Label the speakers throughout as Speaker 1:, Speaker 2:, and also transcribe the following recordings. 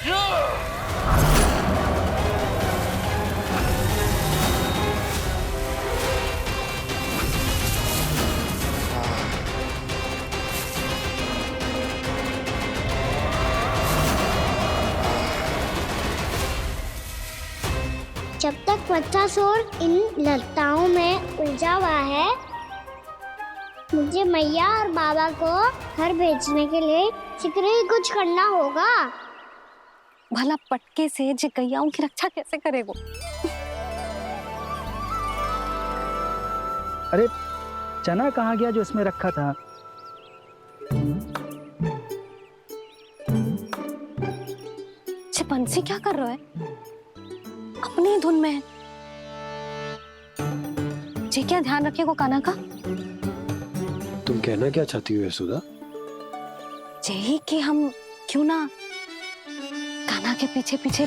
Speaker 1: जब तक बच्चासुर इन लताओं में उलझा हुआ है, मुझे मैया और बाबा को घर भेजने के लिए शीघ्र ही कुछ करना होगा।
Speaker 2: भला पटके से जिगैयाओं की रक्षा कैसे करेगा?
Speaker 3: अरे चना कहाँ गया जो इसमें रखा था?
Speaker 2: बंसी क्या कर रहा है? अपनी धुन में है। जी क्या ध्यान रखिएगा कान्हा का।
Speaker 4: तुम कहना क्या चाहती हो यशोदा?
Speaker 2: यही कि हम क्यों ना कान्हा के पीछे पीछे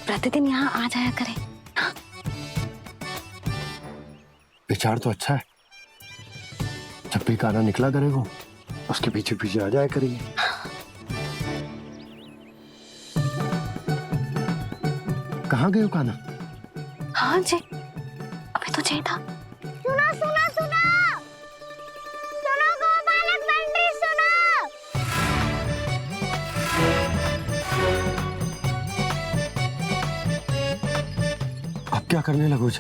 Speaker 2: प्रतिदिन यहाँ आ जाया करें। हाँ?
Speaker 4: विचार तो अच्छा है। जब भी कान्हा निकला करेगा उसके पीछे पीछे आ जाया करेंगे। कहाँ गए हो कान्हा?
Speaker 2: हाँ जी, अभी तो चाहिए था।
Speaker 1: सुनो सुनो सुनो सुनो गोपालक बंटी सुनो।
Speaker 4: अब क्या करने लगोगे?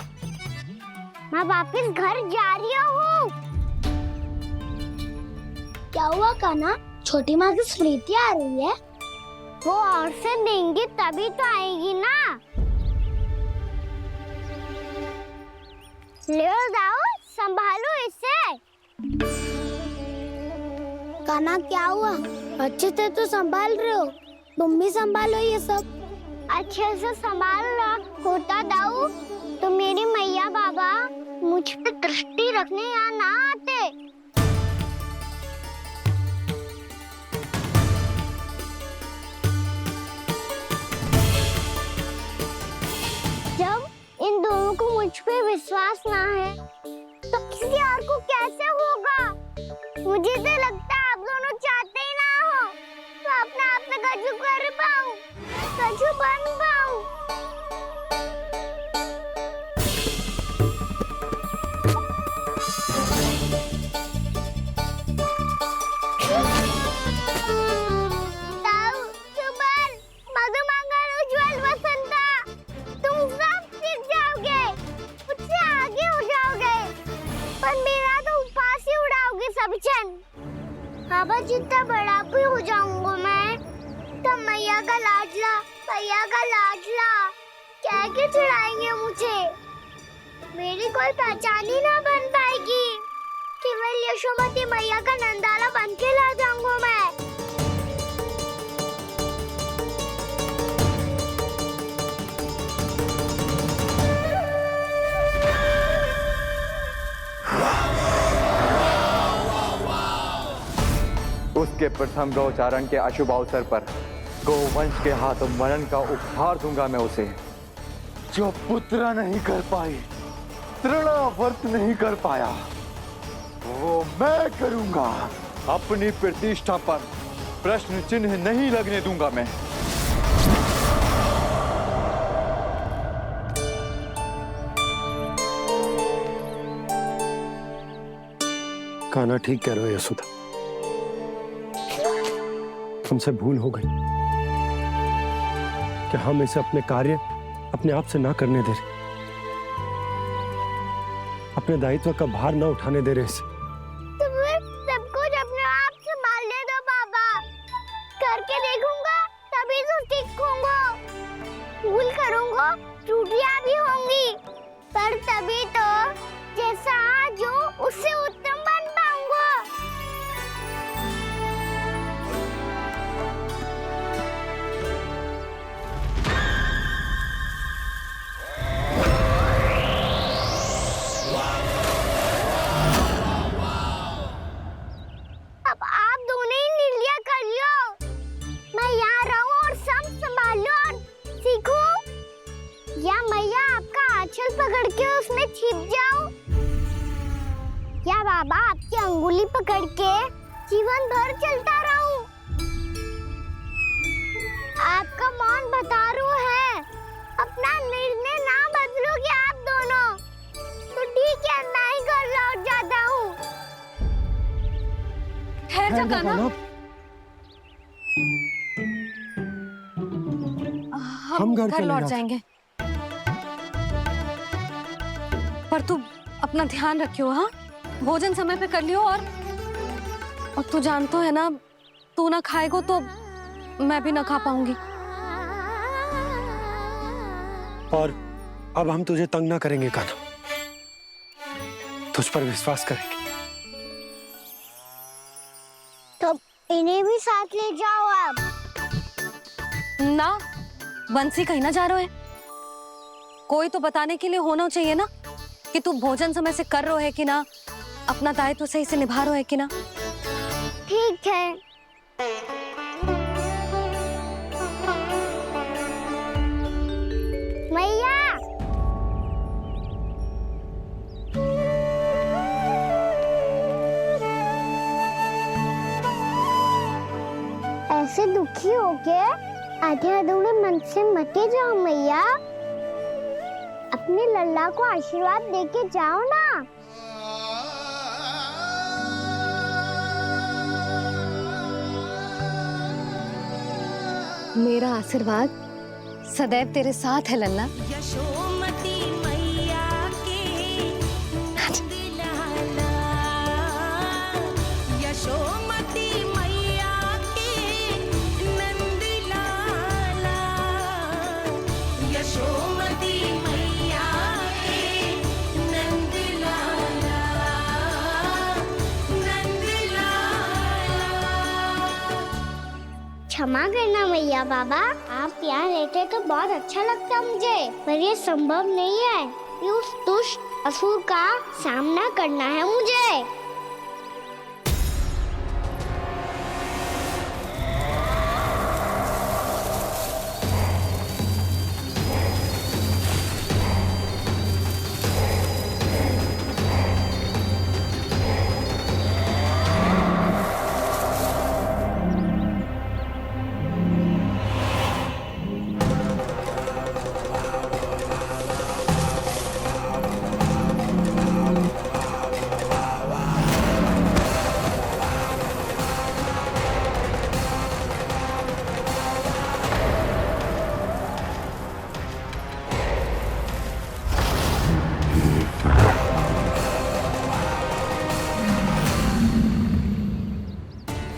Speaker 1: मैं वापस घर जा रही हूँ। क्या हुआ कान्हा? छोटी माँ की स्मृति आ रही है। वो और से देंगी तभी तो आएगी ना। ले जाओ, संभालो इसे। कान्हा क्या हुआ? अच्छे से तो संभाल रहे हो, तुम भी संभालो ये सब। अच्छे से संभाल रहा होता दाऊ तो मेरी मैया बाबा मुझ पे दृष्टि रखने यहाँ ना आते। जब इन दोनों को मुझ पे विश्वास ना है तो किसी और को कैसे होगा? मुझे तो लगता है आप दोनों चाहते ही ना हो तो अपने आप से गजू कर पाऊं, गजू बन पाऊं। बाबा जितना बड़ा भी हो जाऊंगा मैं तो मैया का लाडला कह के चिढ़ाएंगे मुझे। मेरी कोई पहचान ही ना बन पाएगी। केवल यशोमती मैया का नंदाला बन के ला जाऊंगा मैं।
Speaker 5: उसके प्रथम गौचारण के अशुभ अवसर पर गोवंश के हाथों मरण का उपहार दूंगा मैं उसे। जो पुत्र नहीं कर पाई, तृणावर्त नहीं कर पाया, वो मैं करूंगा। अपनी प्रतिष्ठा पर प्रश्न चिन्ह नहीं लगने दूंगा मैं।
Speaker 4: कान्हा ठीक कह रहे हो यशोदा, हमसे भूल हो गई कि हम इसे अपने कार्य अपने आप से ना करने दे रहे, अपने दायित्व का भार ना उठाने दे रहे इसे।
Speaker 1: तो फिर सब कुछ अपने आप संभालने दो बाबा। करके देखूंगा तभी तो सीखूंगा। भूल करूंगा, त्रुटियां भी होंगी, पर तभी तो जैसा आज हूं उससे उत्तम बन पाऊंगा। अब आप दोनों ही निर्णय कर लो। मैं यहाँ रहूं और सब संभालूं और सीखूं, या मैया आपका आंचल पकड़ के उसमें छिप जाऊं, या बाबा आपकी अंगुली पकड़ के जीवन भर चलता रहूं। आपका
Speaker 2: ठहर जा कान्हा। हम
Speaker 4: घर
Speaker 2: घर
Speaker 4: चले
Speaker 2: लौट
Speaker 4: जाते।
Speaker 2: जाएंगे, पर तू अपना ध्यान रखियो। हाँ, भोजन समय पे कर लियो। और तू जानतो है ना, तू ना खाएगो तो मैं भी ना खा पाऊंगी।
Speaker 4: और अब हम तुझे तंग ना करेंगे कान्हा, तुझ पर विश्वास करेंगे।
Speaker 1: तो इन्हें भी साथ ले जाओ अब।
Speaker 2: ना, बंसी कहीं ना जा रहे है। कोई तो बताने के लिए होना चाहिए ना कि तू भोजन समय से कर रहा है कि ना, अपना दायित्व सही से निभा रहा है कि ना।
Speaker 1: ठीक है। मैया, ऐसे दुखी हो के आधे अधूरे मन से मत जाओ मैया। अपने लल्ला को आशीर्वाद देके जाओ ना।
Speaker 2: मेरा आशीर्वाद सदैव तेरे साथ है लल्ला।
Speaker 6: यशोमती मैया के नंद लाला, यशोमती मैया के नंद लाला, यशोमती मैया के नंद लाला, नंद लाला।
Speaker 1: क्षमा करना मैया बाबा, आप यहाँ रहते तो बहुत अच्छा लगता मुझे, पर ये संभव नहीं है। ये उस दुष्ट असुर का सामना करना है मुझे।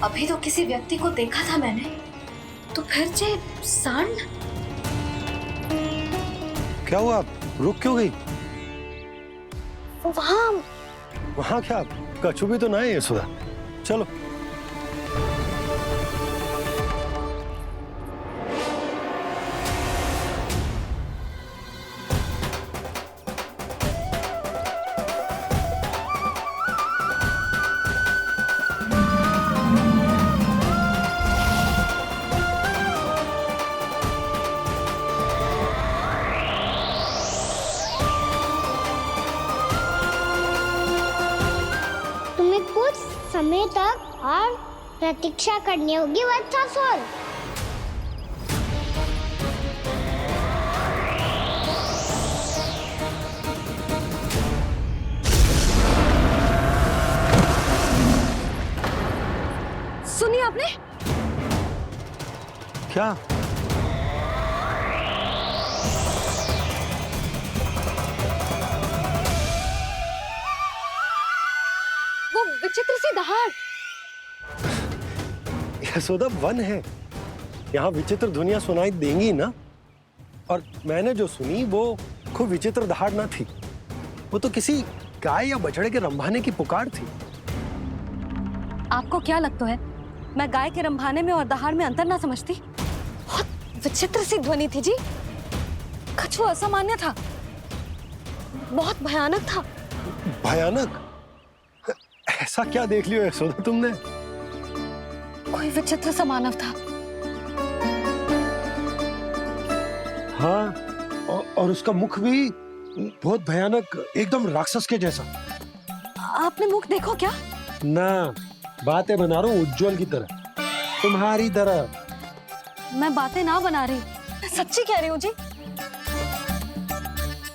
Speaker 2: अभी तो किसी व्यक्ति को देखा था मैंने, तो फिर जे सांड।
Speaker 4: क्या हुआ, रुक क्यों गई?
Speaker 2: वहाँ
Speaker 4: क्या कछु भी तो ना है यशोदा, चलो।
Speaker 1: तुम्हें कुछ समय तक और प्रतीक्षा करनी होगी वत्सासुर।
Speaker 2: सुनिए आपने?
Speaker 4: क्या?
Speaker 2: वो विचित्र सी दहाड़।
Speaker 4: यशोदा, वन है, यहाँ विचित्र ध्वनियां सुनाई देंगी ना। और मैंने जो सुनी वो खूब विचित्र दहाड़ ना थी, वो तो किसी गाय या बछड़े के रंभाने की पुकार थी।
Speaker 2: आपको क्या लगता है मैं गाय के रंभाने में और दहाड़ में अंतर ना समझती? बहुत विचित्र सी ध्वनि थी जी। कछु असामान्य था, बहुत भयानक था।
Speaker 4: भयानक? ऐसा क्या देख लियो यशोदा तुमने?
Speaker 2: कोई विचित्र सा मानव था।
Speaker 4: हाँ, और उसका मुख भी बहुत भयानक, एकदम राक्षस के जैसा।
Speaker 2: आपने मुख देखो क्या?
Speaker 4: ना, बातें बना रहा हूँ उज्जवल की तरह, तुम्हारी तरह।
Speaker 2: मैं बातें ना बना रही, मैं सच्ची कह रही हूँ जी।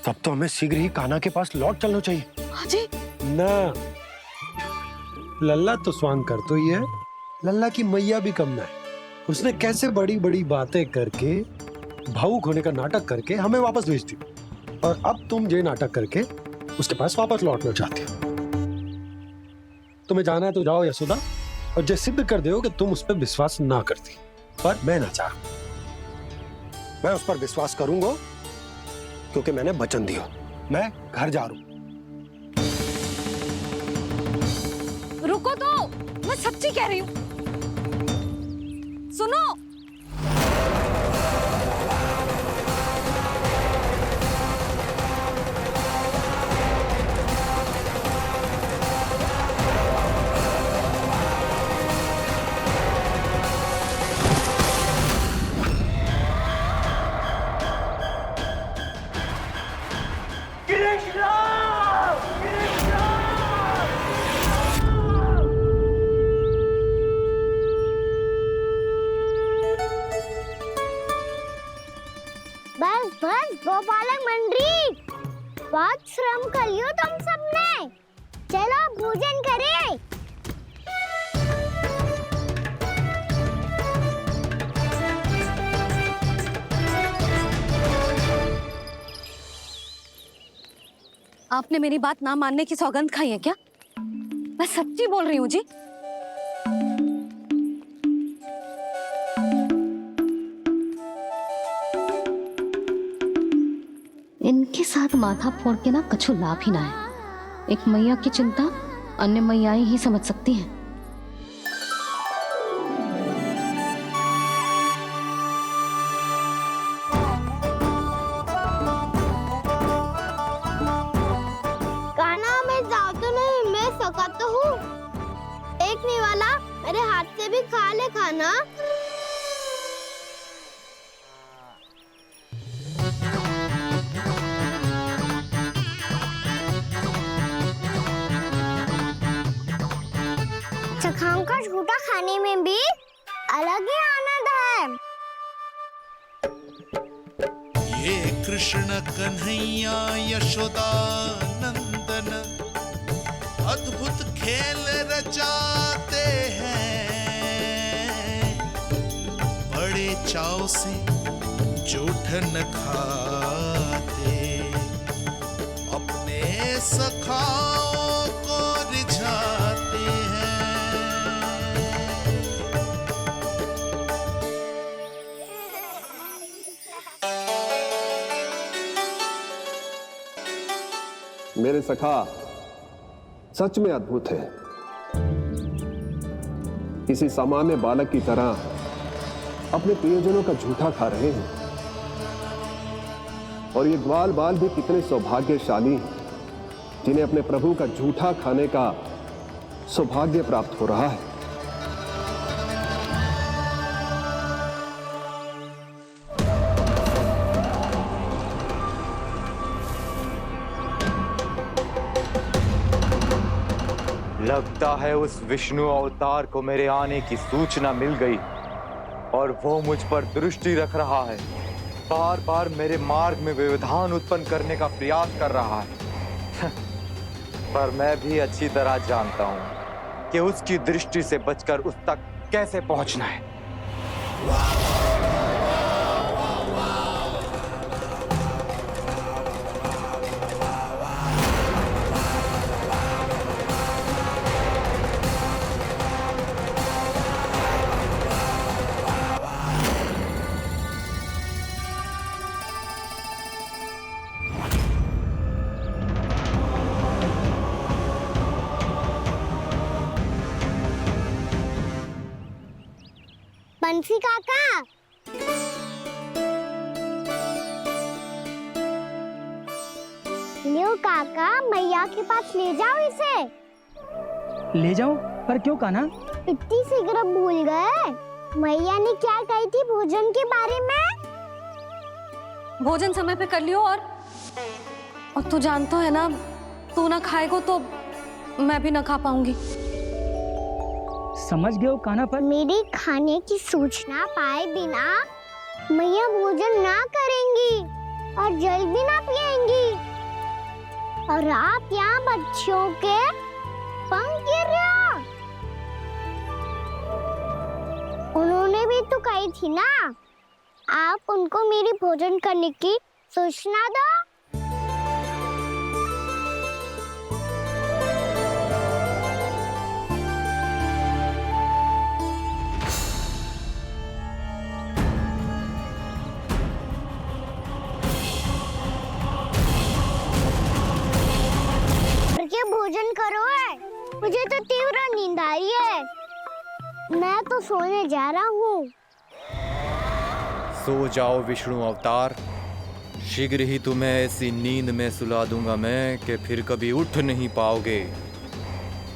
Speaker 4: तब तो हमें शीघ्र ही कान्हा के पास लौट चलना चाहिए।
Speaker 2: हाँ जी।
Speaker 4: ना, लल्ला तो स्वांग कर तो ही है, लल्ला की मैया भी कम ना है। उसने कैसे बड़ी बड़ी बातें करके, भावुक होने का नाटक करके हमें वापस भेज दी, और अब तुम ये नाटक करके उसके पास वापस लौटना चाहती हो। तुम्हें जाना है तो जाओ यशोदा, और जो सिद्ध कर दो कि तुम उस पर विश्वास ना करती। पर मैं ना चाहूं, मैं उस पर विश्वास करूंगा क्योंकि मैंने वचन दिया। मैं घर जा रहा हूं।
Speaker 2: रुको तो, मैं सच्ची कह रही हूँ। सुनो,
Speaker 1: बस बस गोपालक मंडली, बहुत श्रम कर लियो तुम सबने। चलो भोजन करें।
Speaker 2: आपने मेरी बात ना मानने की सौगंध खाई है क्या? मैं सच्ची बोल रही हूँ जी। इनके साथ माथा फोड़ के ना कछु लाभ ही ना है। एक मैया की चिंता अन्य मैयाएं ही समझ सकती हैं।
Speaker 1: कान्हा, मैं जाऊँ तो नहीं, मैं सका तो हूँ। एक नहीं वाला मेरे हाथ से भी खा ले खाना। चखाओं का झूठा खाने में भी अलग ही आनंद है।
Speaker 7: ये कृष्ण कन्हैया यशोदा नंदन अद्भुत खेल रचाते हैं, बड़े चाव से जूठन खाते, अपने सखाओं को रिझाते हैं।
Speaker 4: मेरे सखा सच में अद्भुत है। किसी सामान्य बालक की तरह अपने प्रियजनों का झूठा खा रहे हैं, और ये ग्वाल बाल भी कितने सौभाग्यशाली हैं जिन्हें अपने प्रभु का झूठा खाने का सौभाग्य प्राप्त हो रहा है।
Speaker 5: लगता है उस विष्णु अवतार को मेरे आने की सूचना मिल गई और वो मुझ पर दृष्टि रख रहा है। बार बार मेरे मार्ग में व्यवधान उत्पन्न करने का प्रयास कर रहा है। पर मैं भी अच्छी तरह जानता हूं कि उसकी दृष्टि से बचकर उस तक कैसे पहुंचना है।
Speaker 1: बंसी काका, लियो काका, मैया के पास ले जाओ इसे।
Speaker 3: ले जाऊं? पर क्यों कान्हा?
Speaker 1: इतनी शीघ्र भूल गए? मैया ने क्या कही थी भोजन के बारे में?
Speaker 2: भोजन समय पे कर लियो, और तू जानता है ना, तू ना खाएगा तो मैं भी ना खा पाऊंगी।
Speaker 3: समझ गए हो कान्हा? पर
Speaker 1: मेरी खाने की सूचना पाए बिना मैया भोजन ना करेंगी और जल भी ना पिएंगी, और आप यहाँ बच्चों के पंख गिर रहे हो। तो कही थी ना, आप उनको मेरी भोजन करने की सूचना दो। करके भोजन करो है, मुझे तो तीव्र नींद आ रही है, मैं तो सोने जा रहा हूँ।
Speaker 5: सो जाओ विष्णु अवतार, शीघ्र ही तुम्हें ऐसी नींद में सुला दूंगा मैं कि फिर कभी उठ नहीं पाओगे।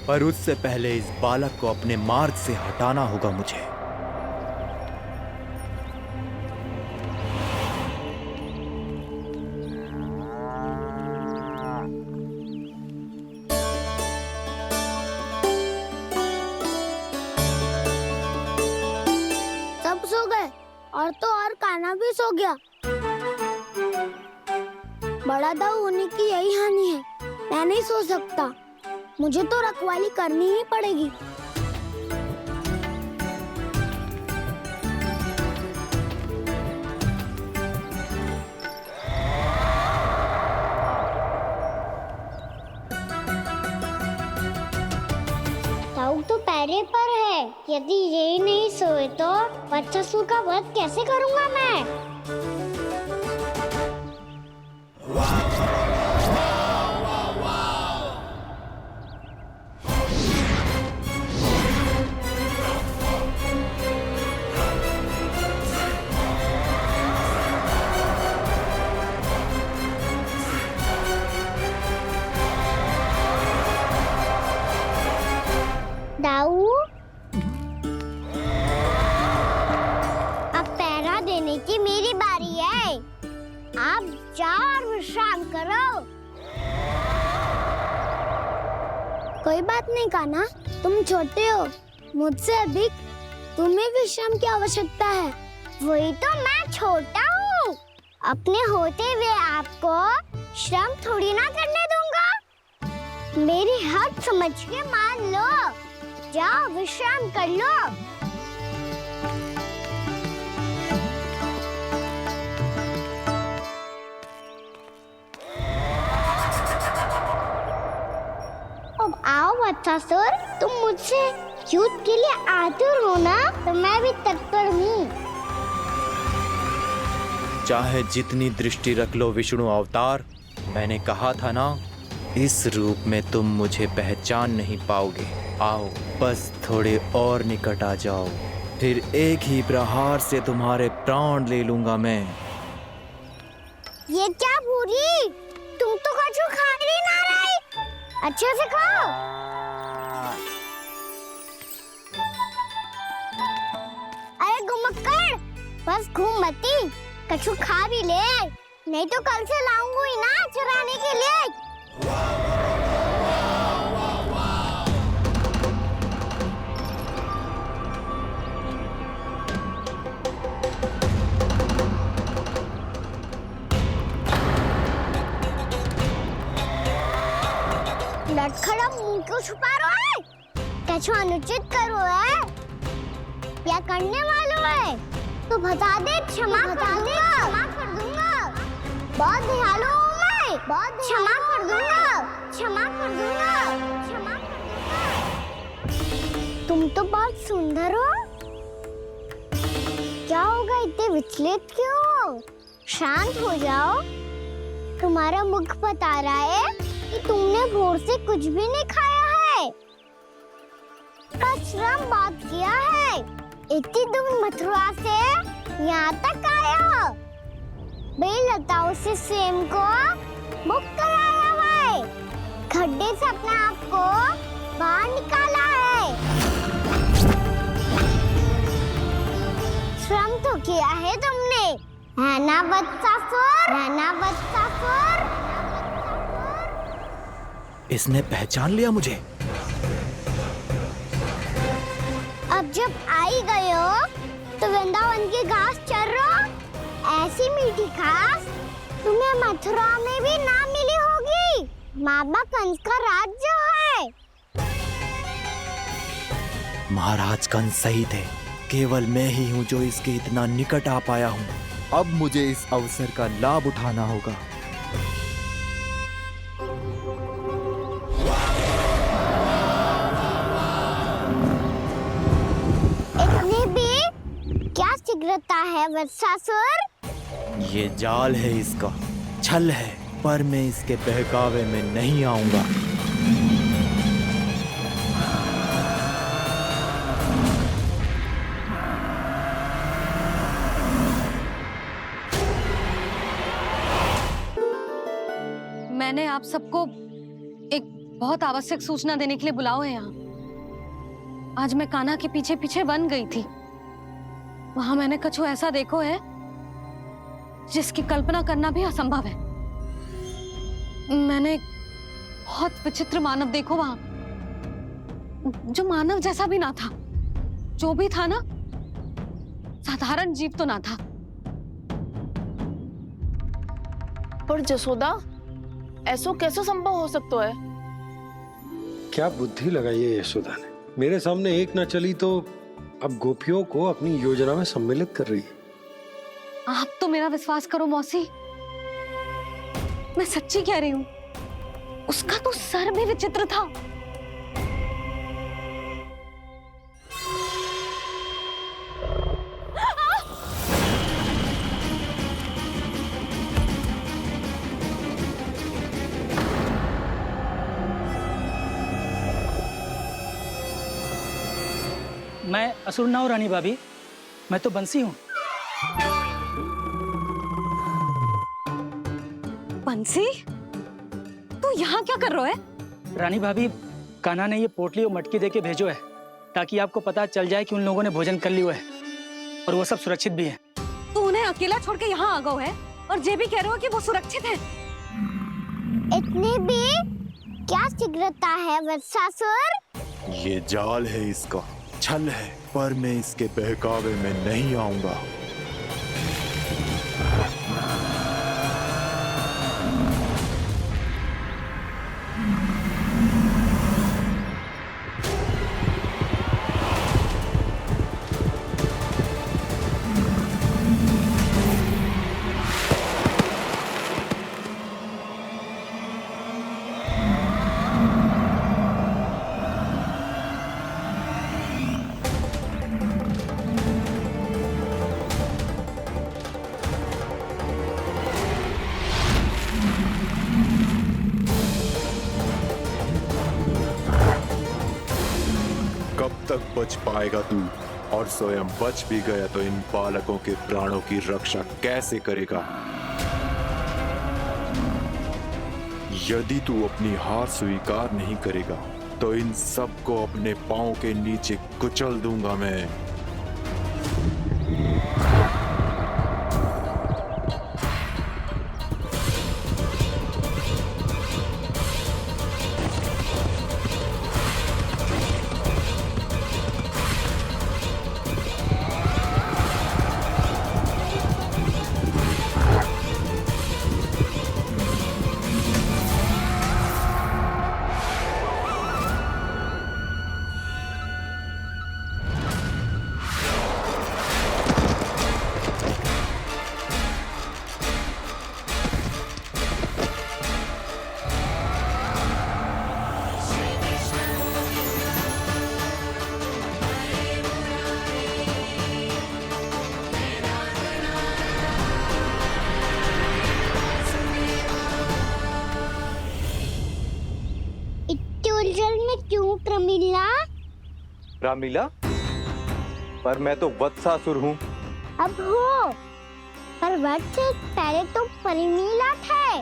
Speaker 5: पर उससे पहले इस बालक को अपने मार्ग से हटाना होगा मुझे।
Speaker 1: सब सो गए और तो और कान्हा भी सो गया। बड़ा दाऊ होने की यही हानि है, मैं नहीं सो सकता, मुझे तो रखवाली करनी ही पड़ेगी। दाऊ तो पैरे पर है, यदि यही नहीं सोए तो वत्सासुर का वध कैसे करूंगा मैं? दाऊ, अब पहरा देने की मेरी बारी है, आप जाओ और विश्राम करो। कोई बात नहीं कान्हा, तुम छोटे हो, मुझसे अधिक तुम्हें विश्राम की आवश्यकता है। वही तो, मैं छोटा हूँ, अपने होते हुए आपको श्रम थोड़ी ना करने दूंगा। मेरी हद समझ के मान लो, जाओ विश्राम कर लो। अब आओ वत्सासुर, तुम मुझसे युद्ध के लिए आतुर हो ना, तो मैं भी तत्पर हूँ।
Speaker 5: चाहे जितनी दृष्टि रख लो विष्णु अवतार, मैंने कहा था ना, इस रूप में तुम मुझे पहचान नहीं पाओगे। आओ, बस थोड़े और निकट आ जाओ, फिर एक ही प्रहार से तुम्हारे प्राण ले लूंगा मैं।
Speaker 1: ये क्या भूरी, तुम तो कछु खा ही ना रही, अच्छे से खाओ। अरे गुमक्कड़, बस घूम मती, कछु खा भी ले, नहीं तो कल से लाऊंगी ही ना चुराने के लिए। लटखड़ा मुंह क्यों छुपा रहा है? कछु अनुचित करो है या करने वालों है तो बता दे, क्षमा कर दूंगा। बहुत दयालु हूँ मैं, बहुत क्षमा कर दूंगा। तुम तो बहुत सुंदर हो, क्या होगा, इतने विचलित क्यों हो? शांत हो जाओ, तुम्हारा मुख बता रहा है कि तुमने भोर से कुछ भी नहीं खाया है, श्रम बहुत किया है, इतनी दूर मथुरा से यहाँ तक आया हो, बेलताओं से स्वयं को मुक्त कराया हुआ है, खड्डे से अपने आप को बाहर निकाला है, श्रम तो किया है तुमने, है ना वत्सासुर?
Speaker 5: इसने पहचान लिया मुझे।
Speaker 1: अब जब आ ही गए हो तो वृंदावन की घास चर रहो, ऐसी मीठी घास तुम्हें मथुरा में भी ना मिली होगी। मामा कंस का राज जो है।
Speaker 5: महाराज कंस सही थे, केवल मैं ही हूं जो इसके इतना निकट आ पाया हूं। अब मुझे इस अवसर का लाभ उठाना होगा।
Speaker 1: इतनी भी क्या शीघ्रता है वत्सासुर?
Speaker 5: ये जाल है इसका, छल है, पर मैं इसके बहकावे में नहीं आऊंगा।
Speaker 2: मैंने आप सबको एक बहुत आवश्यक सूचना देने के लिए बुलाओ है यहाँ। आज मैं कान्हा के पीछे पीछे वन गई थी। वहां मैंने कछु ऐसा देखो है जिसकी कल्पना करना भी असंभव है। मैंने बहुत विचित्र मानव देखो वहां, जो मानव जैसा भी ना था। जो भी था ना, साधारण जीव तो ना था।
Speaker 8: पर जसोदा, ऐसो कैसे संभव हो सकता है?
Speaker 4: क्या बुद्धि लगाई है यशोदा ने। मेरे सामने एक ना चली तो अब गोपियों को अपनी योजना में सम्मिलित कर रही है।
Speaker 2: आप तो मेरा विश्वास करो मौसी, मैं सच्ची कह रही हूँ। उसका तो सर भी विचित्र था।
Speaker 3: मैं असुर ना हूँ रानी भाभी, मैं तो बंसी हूँ।
Speaker 2: बंसी, तू यहाँ क्या कर रहा है?
Speaker 3: रानी भाभी, कान्हा ने ये पोटली और मटकी देके भेजो है ताकि आपको पता चल जाए कि उन लोगों ने भोजन कर लिया है और वो सब सुरक्षित भी है।
Speaker 2: तू उन्हें अकेला छोड़ के यहाँ आ गए है और ये भी कह रहे हो कि वो सुरक्षित है।
Speaker 1: इतनी भी क्या शीघ्रता है वत्सासुर?
Speaker 5: ये जाल है इसका, छल है, पर मैं इसके बहकावे में नहीं आऊंगा।
Speaker 9: कब तक बच पाएगा तू? और स्वयं बच भी गया तो इन बालकों के प्राणों की रक्षा कैसे करेगा? यदि तू अपनी हार स्वीकार नहीं करेगा तो इन सबको अपने पांव के नीचे कुचल दूंगा मैं।
Speaker 1: उलझन में क्यों प्रमिला?
Speaker 5: रामीला, पर मैं तो वत्सासुर हूँ।
Speaker 1: अब हो, पर वत्स से पहले तो परिमीला थे,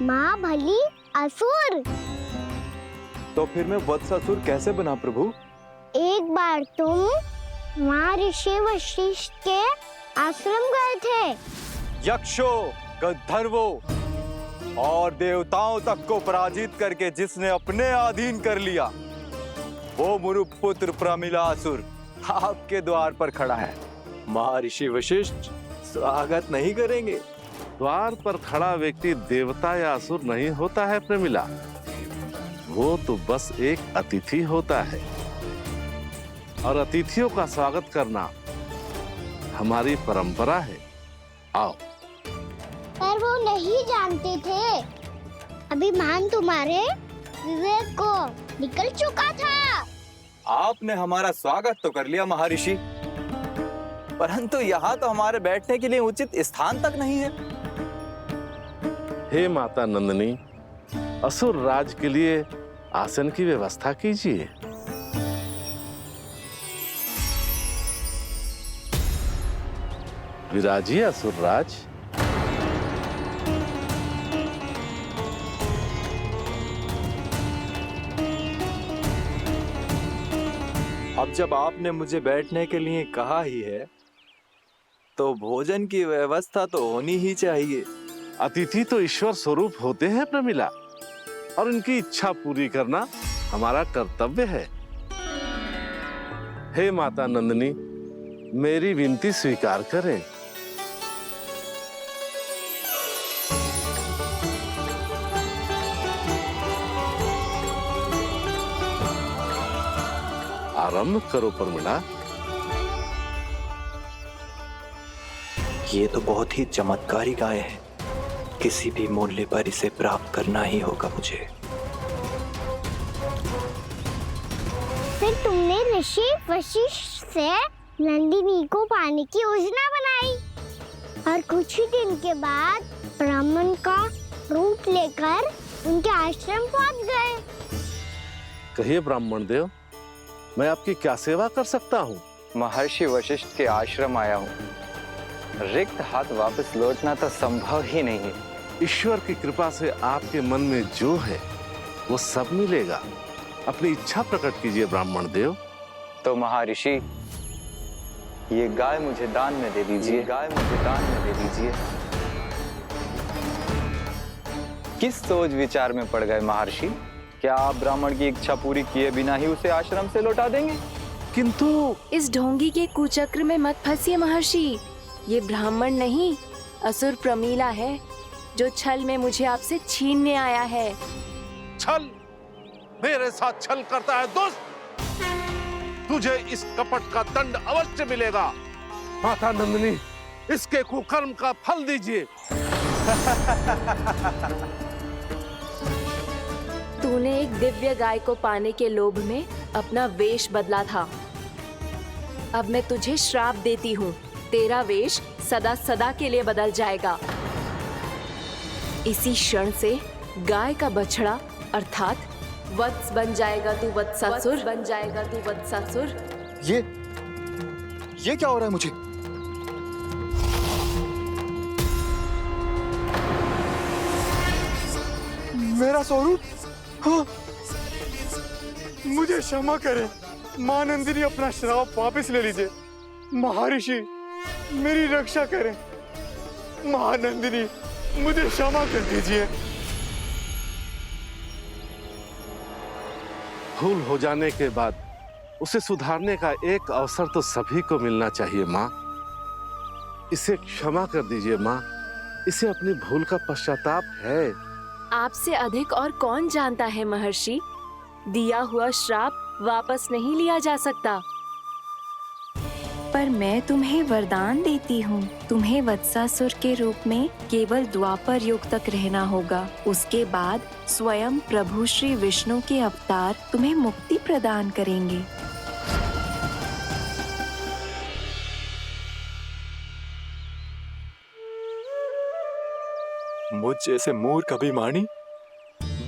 Speaker 1: माँ भली असुर।
Speaker 5: तो फिर मैं वत्सासुर कैसे बना प्रभु?
Speaker 1: एक बार तुम वहाँ ऋषि वशिष्ठ के आश्रम गए थे।
Speaker 5: यक्षो, गंधर्वों और देवताओं तक को पराजित करके जिसने अपने अधीन कर लिया, वो मुरुपुत्र प्रमिलासुर आपके द्वार पर खड़ा है।
Speaker 9: महर्षि वशिष्ठ स्वागत नहीं करेंगे?
Speaker 10: द्वार पर खड़ा व्यक्ति देवता या असुर नहीं होता है प्रमिला, वो तो बस एक अतिथि होता है। और अतिथियों का स्वागत करना हमारी परंपरा है। आओ।
Speaker 1: पर वो नहीं जानते थे, अभिमान तुम्हारे विवेक को निकल चुका था।
Speaker 11: आपने हमारा स्वागत तो कर लिया महर्षि, परंतु यहाँ तो हमारे बैठने के लिए उचित स्थान तक नहीं है।
Speaker 10: हे माता नंदिनी, असुर राज के लिए आसन की व्यवस्था कीजिए। विराजिए असुर राज।
Speaker 11: अब जब आपने मुझे बैठने के लिए कहा ही है, तो भोजन की व्यवस्था तो होनी ही चाहिए।
Speaker 10: अतिथि तो ईश्वर स्वरूप होते हैं प्रमिला, और इनकी इच्छा पूरी करना हमारा कर्तव्य है। हे माता नंदिनी, मेरी विनती स्वीकार करें। आरंभ करो प्रमिला।
Speaker 11: ये तो बहुत ही चमत्कारी गाय है, किसी भी मूल्य पर इसे प्राप्त करना ही होगा मुझे।
Speaker 1: फिर तुमने ऋषि वशिष्ठ से नंदिनी को पाने की योजना बनाई और कुछ ही दिन के बाद ब्राह्मण का रूप लेकर उनके आश्रम पहुंच गए।
Speaker 10: कहिए ब्राह्मण देव, मैं आपकी क्या सेवा कर सकता हूँ?
Speaker 11: महर्षि वशिष्ठ के आश्रम आया हूँ। रिक्त हाथ वापस लौटना तो संभव ही नहीं है।
Speaker 10: ईश्वर की कृपा से आपके मन में जो है वो सब मिलेगा। अपनी इच्छा प्रकट कीजिए ब्राह्मण देव।
Speaker 11: तो महर्षि, ये गाय मुझे दान में दे दीजिए। गाय मुझे दान में दे दीजिए। किस सोच विचार में पड़ गए महर्षि? क्या आप ब्राह्मण की इच्छा पूरी किए बिना ही उसे आश्रम से लौटा देंगे?
Speaker 10: किंतु
Speaker 12: इस ढोंगी के कुचक्र में मत फंसिए महर्षि। ये ब्राह्मण नहीं, असुर प्रमीला है, जो छल में मुझे आपसे छीनने आया है।
Speaker 10: छल? मेरे साथ छल करता है दुष्ट? तुझे इस कपट का दंड अवश्य मिलेगा। माता नंदिनी, इसके कुकर्म का फल दीजिए।
Speaker 12: तूने एक दिव्य गाय को पाने के लोभ में अपना वेश बदला था। अब मैं तुझे श्राप देती हूँ, तेरा वेश सदा सदा के लिए बदल जाएगा। इसी क्षण से गाय का बछड़ा अर्थात वत्स बन जाएगा तू वत्सासुर। बन जाएगा तू वत्सासुर।
Speaker 11: ये क्या हो रहा है मुझे? मेरा स्वरूप? हाँ। मुझे क्षमा करें मां नंदिनी, अपना श्राप वापस ले लीजिए। महर्षि, मेरी रक्षा करें। मां नंदिनी, मुझे क्षमा कर दीजिए।
Speaker 10: भूल हो जाने के बाद उसे सुधारने का एक अवसर तो सभी को मिलना चाहिए माँ। इसे क्षमा कर दीजिए माँ, इसे अपनी भूल का पश्चाताप है।
Speaker 12: आपसे अधिक और कौन जानता है महर्षि, दिया हुआ श्राप वापस नहीं लिया जा सकता। पर मैं तुम्हें वरदान देती हूँ, तुम्हें वत्सासुर के रूप में केवल द्वापर युग तक रहना होगा। उसके बाद स्वयं प्रभु श्री विष्णु के अवतार तुम्हें मुक्ति प्रदान करेंगे।
Speaker 11: मुझ जैसे मूर्ख अभिमानी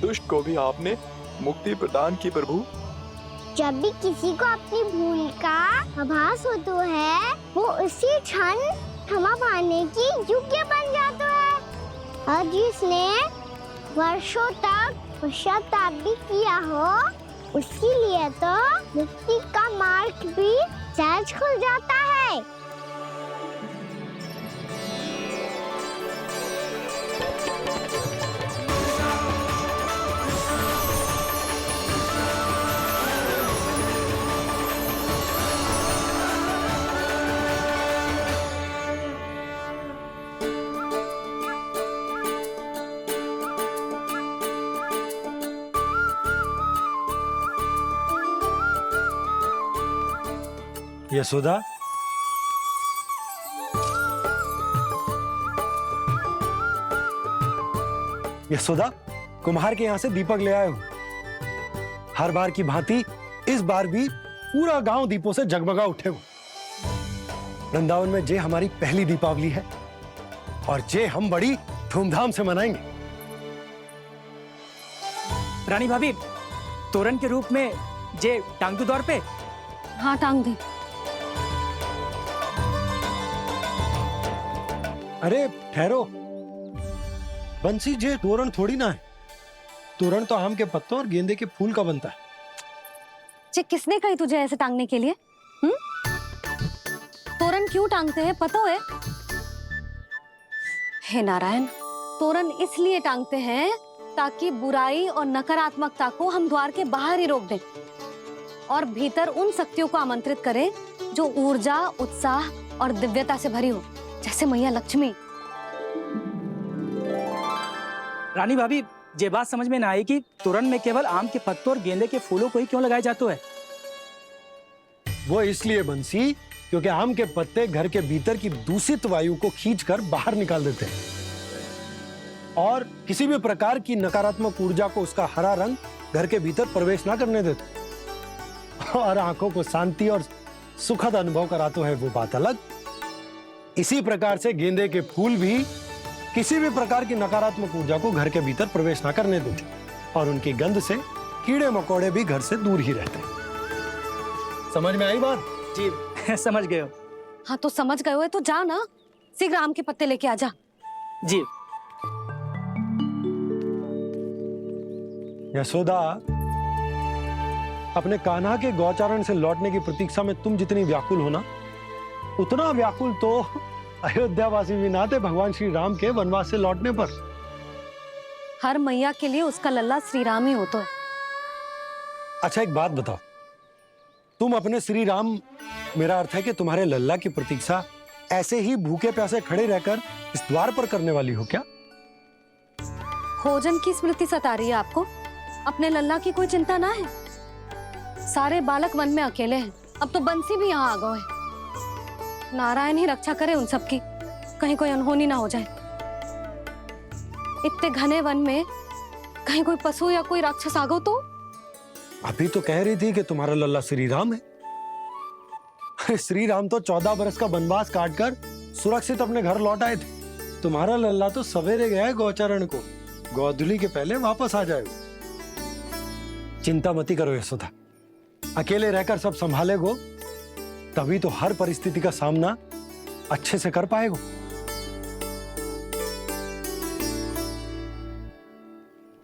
Speaker 11: दुष्ट को भी आपने मुक्ति प्रदान की प्रभु।
Speaker 1: जब भी किसी को अपनी भूल का आभास होता है, वो उसी क्षण क्षमा पाने की योग्य बन जाता है। और जिसने वर्षों तक पश्चाताप भी किया हो, उसके लिए तो मुक्ति का मार्ग भी सहज खुल जाता है।
Speaker 4: यशोदा, यशोदा, कुम्हार के यहाँ से दीपक ले आए हो। हर बार की भांति इस बार भी पूरा गांव दीपों से जगमगा उठे हो। वृंदावन में जे हमारी पहली दीपावली है और जे हम बड़ी धूमधाम से मनाएंगे।
Speaker 3: रानी भाभी, तोरण के रूप में जे टांग दो दौर पे।
Speaker 2: हाँ, टांग दे।
Speaker 4: अरे ठहरो, बंसी, जे तोरण थोड़ी ना है। तोरण तो आम के पत्तों और गेंदे के फूल का बनता है।
Speaker 2: जे किसने कही तुझे ऐसे टांगने के लिए? तोरण क्यों टांगते हैं पता है? हे नारायण, तोरण इसलिए टांगते हैं ताकि बुराई और नकारात्मकता को हम द्वार के बाहर ही रोक दें और भीतर उन शक्तियों को आमंत्रित करें जो ऊर्जा, उत्साह और दिव्यता से भरी हो, जैसे मैया लक्ष्मी।
Speaker 3: रानी भाभी, ये बात समझ में ना आई कि तोरण में केवल आम के पत्तों और गेंदे के फूलों को ही क्यों लगाया जाता है?
Speaker 4: वो इसलिए बंसी, क्योंकि आम के पत्ते घर के भीतर की दूषित वायु को खींचकर बाहर निकाल देते हैं और किसी भी प्रकार की नकारात्मक ऊर्जा को उसका हरा रंग घर के भीतर प्रवेश ना करने देते और आंखों को शांति और सुखद अनुभव कराते है, वो बात अलग। इसी प्रकार से गेंदे के फूल भी किसी भी प्रकार की नकारात्मक ऊर्जा को घर के भीतर प्रवेश ना करने देते और उनकी गंध से कीड़े मकोड़े भी घर से दूर ही रहते हैं। समझ में आई बात?
Speaker 3: जी, समझ गए हो।
Speaker 2: हाँ, तो समझ गए हो तो जा ना, शीघ्र आम के पत्ते लेके आजा।
Speaker 3: जी।
Speaker 4: यशोदा, अपने कान्हा के गौचारण से लौटने की प्रतीक्षा में तुम जितनी व्याकुल हो ना, उतना व्याकुल तो अयोध्यावासी भी ना थे भगवान श्री राम के वनवास से लौटने पर।
Speaker 2: हर मैया के लिए उसका लल्ला श्री राम ही होता है।
Speaker 4: अच्छा, एक बात बताओ, तुम अपने श्री राम, मेरा अर्थ है कि तुम्हारे लल्ला की प्रतीक्षा ऐसे ही भूखे प्यासे खड़े रहकर इस द्वार पर करने वाली हो क्या?
Speaker 2: भोजन की स्मृति सता रही है आपको? अपने लल्ला की कोई चिंता ना है। सारे बालक वन में अकेले हैं, अब तो बंसी भी यहाँ आ गए हैं। नारायण ही रक्षा करे उन सबकी, कहीं कोई अनहोनी ना हो जाए। इतने घने वन में कहीं कोई पशु या कोई राक्षस आ गो तो?
Speaker 4: अभी तो कह रही थी कि तुम्हारा लल्ला श्री राम है। श्री राम तो 14 बरस का वनवास काटकर सुरक्षित अपने घर लौट आए थे। तुम्हारा लल्ला तो सवेरे गया है गौचरण को, गोधूली के पहले वापस आ जाएगा। चिंता मती करो यशोदा, अकेले रहकर सब संभालेगो तभी तो हर परिस्थिति का सामना अच्छे से कर पाएगो।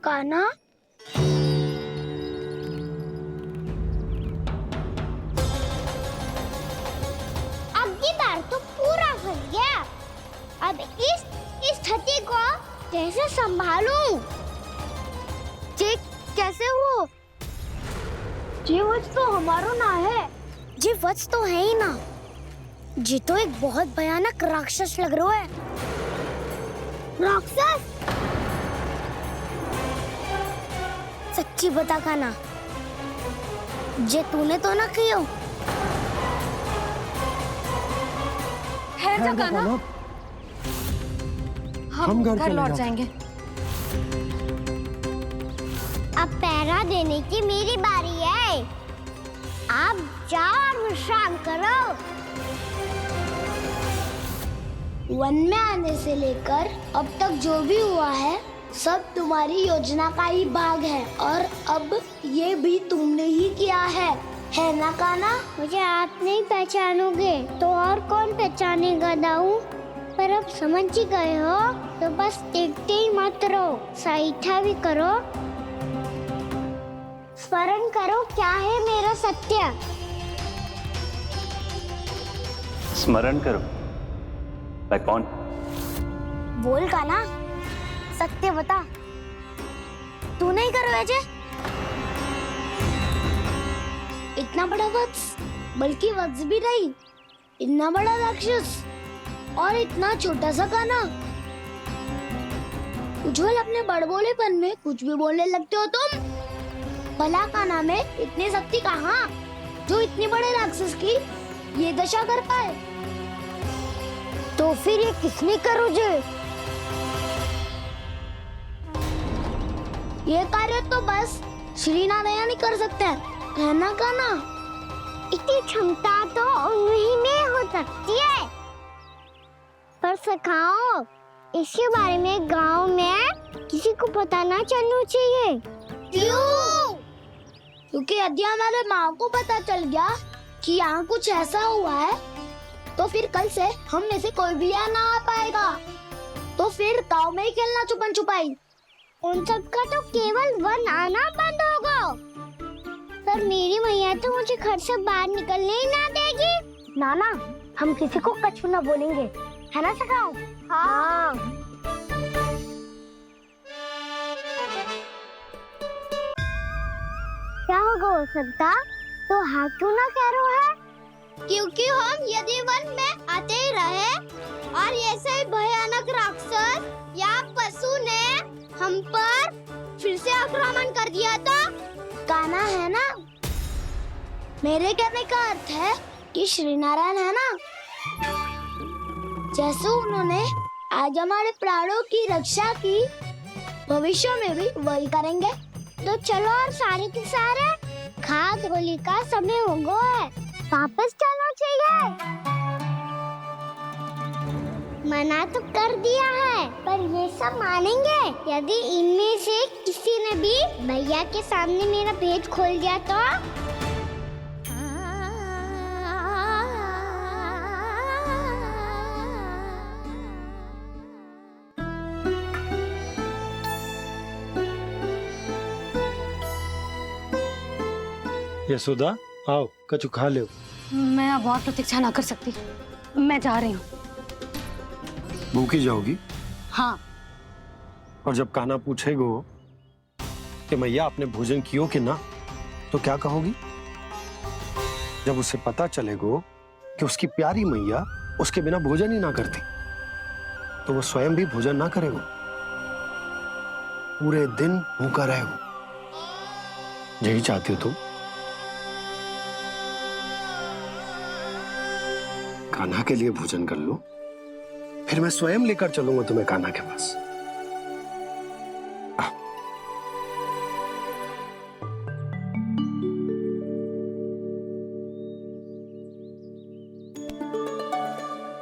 Speaker 1: कान्हा, अब की बार तो पूरा फंस गया। अब इस स्थिति को कैसे संभालूं? जे कैसे हो? जे वच तो हमारो ना है। जे वच तो है ही ना। जी तो एक बहुत भयानक राक्षस लग रहा है। राक्षस? सच्ची बता कान्हा, जे तूने तो ना कियो?
Speaker 2: ठहर जा कान्हा, हम घर लौट जाएंगे।
Speaker 1: अब पहरा देने की मेरी बारी है। आप जाओ और विश्राम करो। वन में आने से लेकर अब तक जो भी हुआ है सब तुम्हारी योजना का ही भाग है और अब ये भी तुमने ही किया है ना कान्हा? मुझे आप नहीं पहचानोगे तो और कौन पहचानेगा दाऊ? पर अब समझ ही गए हो तो बस देखते ही मत रहो, सहीठा भी करो। स्मरण करो क्या है मेरा सत्य।
Speaker 13: स्मरण करो? मैं कौन?
Speaker 1: बोल कान्हा, सत्य बता। तू नहीं करो अजय? इतना बड़ा वत्स, बल्कि वत्स भी नहीं, इतना बड़ा राक्षस और इतना छोटा सा कान्हा। उज्जवल, अपने बड़बोलेपन में कुछ भी बोलने लगते हो तुम। भला कान्हा में इतनी शक्ति कहाँ जो इतनी बड़े राक्षस की ये दशा कर पाए, तो फिर ये किसने करो जे? ये कार्य तो बस श्री नारायण ही कर सकते हैं, है ना कान्हा? इतनी क्षमता तो उन्हीं में हो सकती है, पर सखाओ इसके बारे में गांव में किसी को पता ना चलना चाहिए। क्यों? क्योंकि यदि हमारे माँ को पता चल गया कि यहाँ कुछ ऐसा हुआ है, तो फिर कल से हम में से कोई भी यहाँ ना आ पाएगा। तो फिर गांव में ही खेलना छुपन छुपाई। उन सबका तो केवल वन आना बंद होगा। पर मेरी मैया तो मुझे घर से बाहर निकलने ही ना देगी। नाना, हम किसी को कछु ना बोलेंगे, है ना सखाओ? हाँ। क्या होगा हो सकता? तो हाँ क्यों ना कह रहे है? क्योंकि हम यदि वन में आते ही रहे और ऐसे भयानक राक्षस या पशु ने हम पर फिर से आक्रमण कर दिया तो कान्हा, है ना? मेरे कहने का अर्थ है कि श्री नारायण है ना, जैसे उन्होंने आज हमारे प्राणों की रक्षा की, भविष्य में भी वही करेंगे। तो चलो और सारे के सारे खाद होली का समय हो गया है, वापस चलना चाहिए। मना तो कर दिया है, पर ये सब मानेंगे यदि इनमें से किसी ने भी भैया के सामने मेरा भेद खोल दिया तो?
Speaker 4: यशोदा, आओ कछु खा लो।
Speaker 2: मैं अब और प्रतीक्षा ना कर सकती, मैं जा रही हूँ।
Speaker 4: भूखी जाओगी?
Speaker 2: हाँ।
Speaker 4: और जब कान्हा पूछेगो कि मैया आपने भोजन कियो कि ना, तो क्या कहोगी? जब उसे पता चलेगो कि उसकी प्यारी मैया उसके बिना भोजन ही ना करती, तो वो स्वयं भी भोजन ना करेगो, पूरे दिन भूखा रहेगो। यही चाहती हो तुम? कान्हा के लिए भोजन कर लो, फिर मैं स्वयं लेकर चलूंगा तुम्हें कान्हा के पास।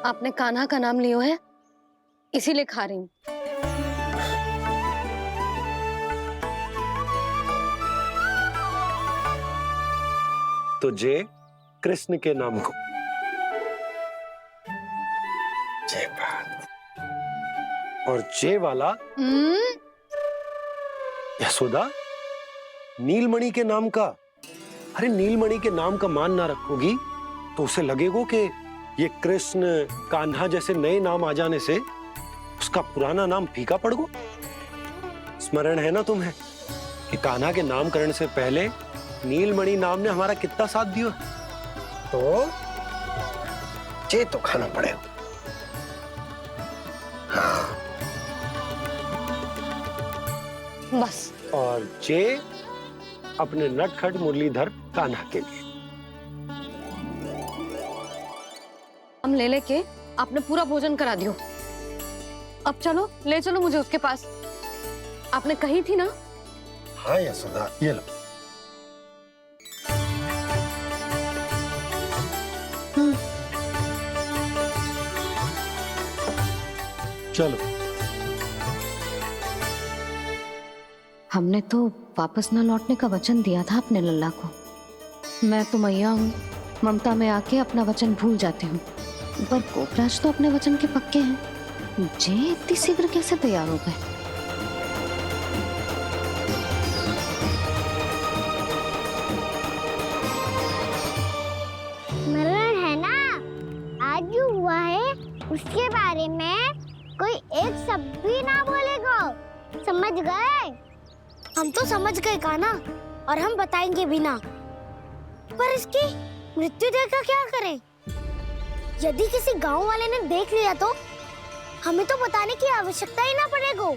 Speaker 2: आपने कान्हा का नाम लियो है, इसीलिए खा रही हूँ।
Speaker 4: तो जय कृष्ण के नाम को। जय बात। और जय वाला यशोदा, नीलमणि के नाम का। अरे नीलमणि के नाम का मान ना रखोगी तो उसे लगेगा कि ये कृष्ण कान्हा जैसे नए नाम आ जाने से उसका पुराना नाम फीका पड़ गो। स्मरण है ना तुम्हें कि कान्हा के नामकरण से पहले नीलमणि नाम ने हमारा कितना साथ दिया? तो जे तो खाना पड़ेगा। हाँ।
Speaker 2: बस।
Speaker 4: और जे अपने नटखट मुरलीधर कान्हा के लिए।
Speaker 2: हम ले लेके आपने पूरा भोजन करा दियो। अब चलो, ले चलो मुझे उसके पास। आपने कही थी ना?
Speaker 4: हाँ यशोदा, ये लो। चलो।
Speaker 2: हमने तो वापस न लौटने का वचन दिया था अपने लल्ला को। मैं तो मैया हूँ, ममता में आके अपना वचन भूल जाती हूँ, पर गोपराज तो अपने वचन के पक्के हैं। जे इतनी शीघ्र कैसे तैयार हो गए?
Speaker 1: मरण है ना, आज जो हुआ है उसके बारे में कोई एक शब्द भी ना बोलेगा। समझ गए? हम तो समझ गए कान्हा, और हम बताएंगे भी ना। पर इसकी मृत्यु देखकर क्या करें? यदि किसी गांव वाले ने देख लिया तो हमें तो बताने की आवश्यकता ही ना पड़ेगा।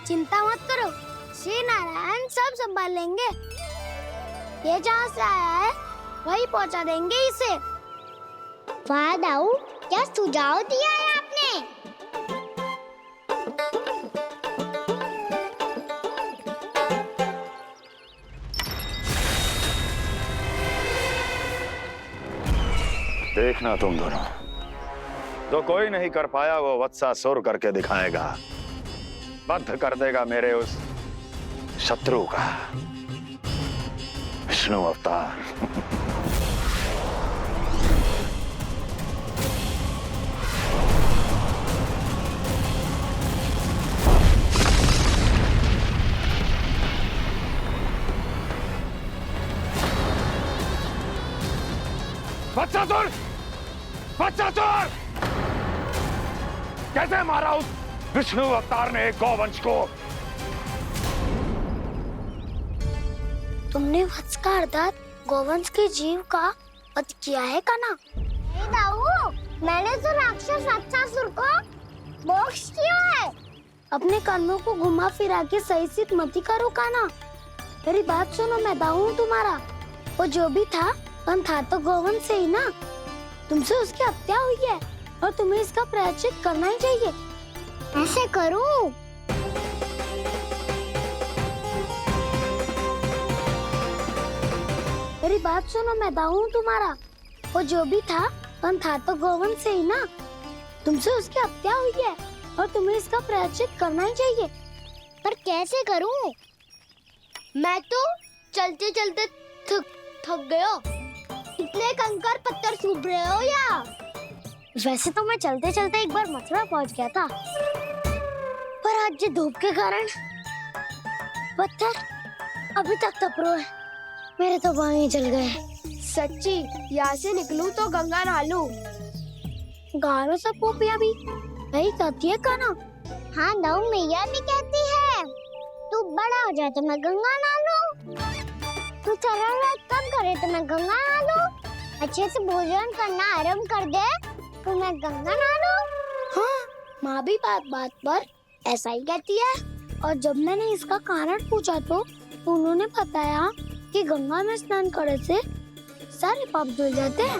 Speaker 1: चिंता मत करो, श्री नारायण सब संभाल लेंगे। ये जहाँ से आया है वही पहुंचा देंगे इसे। वाह दाऊ, क्या सुझाव दिया है आपने।
Speaker 14: देखना तुम दोनों, जो कोई नहीं कर पाया वो वत्सासुर करके दिखाएगा, बद्ध कर देगा मेरे उस शत्रु का विष्णु अवतार।
Speaker 10: वत्सासुर! वत्सासुर! कैसे मारा उस विष्णु अवतार ने गौवंश को?
Speaker 1: तुमने वत्स का अर्थात गौवंश के जीव का वध किया है काना? नहीं दाऊ, मैंने तो राक्षस वत्सासुर को मोक्ष दिया है। अपने कर्मों को घुमा फिरा के सही सिद्ध मत करो काना। मेरी बात सुनो, मैं दाऊ हूँ तुम्हारा। वो जो भी था पर था तो गौवंश से ही ना। तुमसे उसकी हत्या हुई है और तुम्हें इसका प्रायश्चित करना ही चाहिए। ऐसे करूं? मेरी बात सुनो, मैं दाऊ हूँ तुम्हारा। वो जो भी था पर था तो गौवंश से ही ना। तुमसे उसकी हत्या हुई है और तुम्हें इसका प्रायश्चित करना ही चाहिए। पर कैसे करूं? मैं तो चलते चलते थक गया। इतने कंकर पत्थर सूख रहे हो या? वैसे तो मैं चलते चलते एक बार मथुरा पहुंच गया था, पर आज ये धूप के कारण पत्थर अभी तक तप रहे हैं। मेरे तो बाएं जल गए। सच्ची, यहाँ से निकलूं तो गंगा नहा लूं। गारो सब पोपिया भी वही कहती है काना। हाँ दाऊ, मैया भी कहती है तू बड़ा हो जाए तो मैं गंगा नहा लूं, तू चरण व्रत कम करे तो मैं गंगा नहा लूं, अच्छे से भोजन करना आरंभ कर दे तो मैं गंगा नहा लूं। हाँ, माँ भी बात बात पर ऐसा ही कहती है। और जब मैंने इसका कारण पूछा तो उन्होंने बताया कि गंगा में स्नान करने से सारे पाप धुल जाते हैं।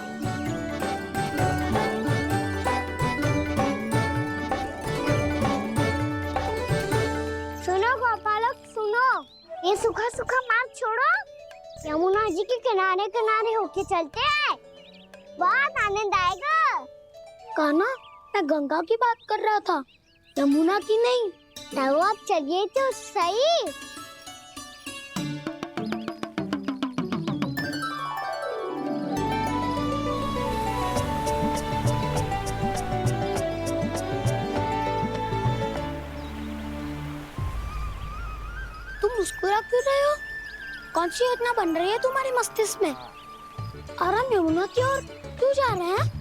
Speaker 1: सुनो गोपालक, सुनो, ये सूखा सूखा मार्ग छोड़ो, यमुना जी के किनारे किनारे होके चलते हैं, बहुत आनंद आएगा। काना, मैं गंगा की बात कर रहा था, यमुना की नहीं। तो आप चलिए तो सही। तुम मुस्कुरा क्यों रहे हो? कौन सी योजना बन रही है तुम्हारे मस्तिष्क में? और हम यमुना की ओर क्यों जा रहे हैं?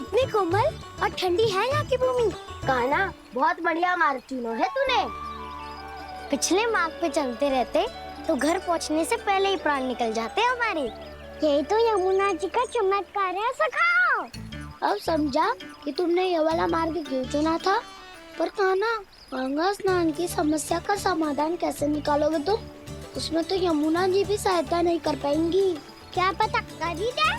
Speaker 1: इतनी कोमल और ठंडी है यहाँ की भूमि। काना, बहुत बढ़िया मार्ग चुना है तूने। पिछले मार्ग पे चलते रहते तो घर पहुँचने से पहले ही प्राण निकल जाते हमारे। यही तो यमुना जी का चमत्कार है सखाओ। अब समझा कि तुमने ये वाला मार्ग क्यों चुना था। पर काना, गंगा स्नान की समस्या का समाधान कैसे निकालोगे तुम? उसमें तो यमुना जी भी सहायता नहीं कर पाएंगी। क्या पता कर ही दे।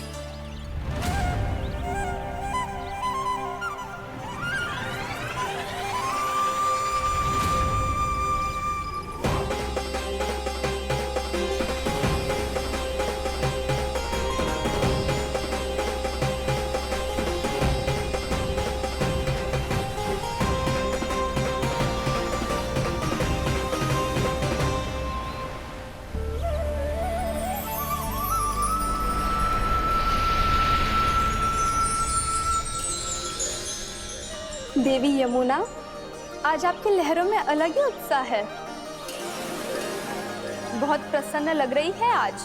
Speaker 15: देवी यमुना, आज आपकी लहरों में अलग ही उत्साह है। बहुत प्रसन्न लग रही है आज।